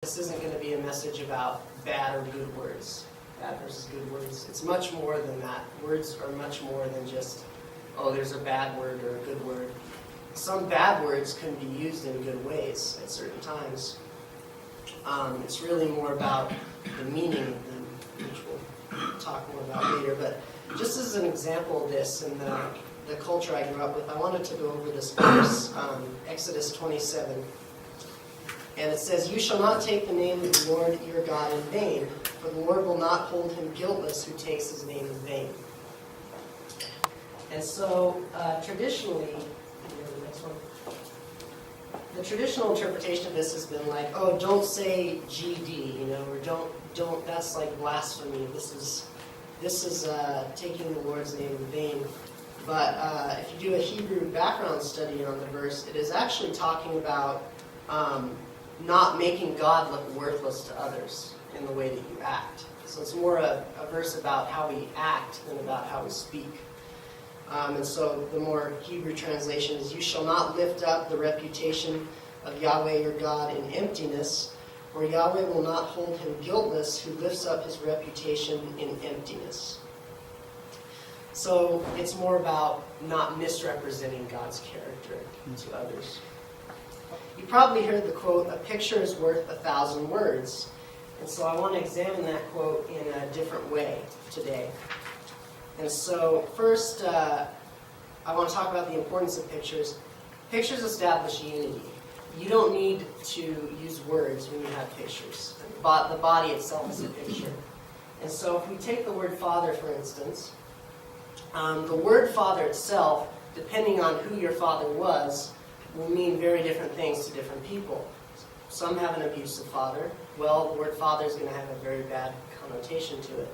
This isn't going to be a message about bad or good words, bad versus good words. It's much more than that. Words are much more than just, oh, there's a bad word or a good word. Some bad words can be used in good ways at certain times. It's really more about the meaning of them, which we'll talk more about later. But just as an example of this in the culture I grew up with, I wanted to go over this verse, Exodus 27. And it says, "You shall not take the name of the Lord your God in vain, for the Lord will not hold him guiltless who takes his name in vain." And so, traditionally, the next one. The traditional interpretation of this has been like, oh, don't say GD, or don't. That's like blasphemy. This is taking the Lord's name in vain. But if you do a Hebrew background study on the verse, it is actually talking about not making God look worthless to others in the way that you act. So it's more a verse about how we act than about how we speak. And so the more Hebrew translation is, "You shall not lift up the reputation of Yahweh your God in emptiness, for Yahweh will not hold him guiltless who lifts up his reputation in emptiness." So it's more about not misrepresenting God's character to others. You probably heard the quote, "A picture is worth 1,000 words." And so I want to examine that quote in a different way today. And so first, I want to talk about the importance of pictures. Pictures establish unity. You don't need to use words when you have pictures. The body itself is a picture. And so if we take the word father, for instance, the word father itself, depending on who your father was, will mean very different things to different people. Some have an abusive father. Well, the word father is going to have a very bad connotation to it.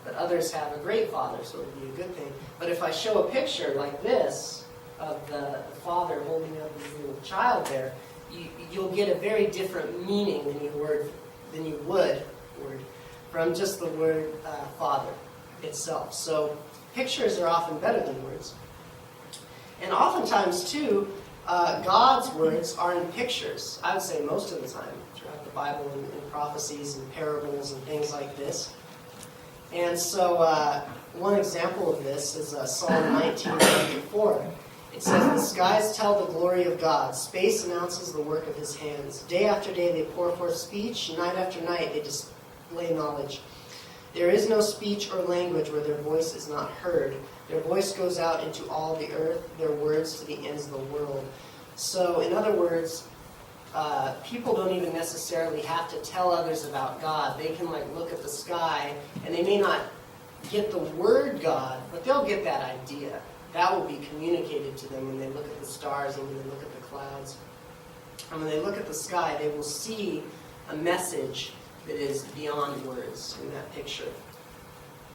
But others have a great father, so it would be a good thing. But if I show a picture like this of the father holding up his little child there, you'll get a very different meaning than you would from just the word father itself. So pictures are often better than words. And oftentimes, too, God's words are in pictures. I would say most of the time throughout the Bible, in prophecies and parables and things like this. And so one example of this is Psalm 19:4. It says, "The skies tell the glory of God. Space announces the work of his hands. Day after day they pour forth speech. Night after night they display knowledge. There is no speech or language where their voice is not heard. Their voice goes out into all the earth, their words to the ends of the world." So, in other words, people don't even necessarily have to tell others about God. They can look at the sky, and they may not get the word God, but they'll get that idea. That will be communicated to them when they look at the stars and when they look at the clouds. And when they look at the sky, they will see a message that is beyond words in that picture.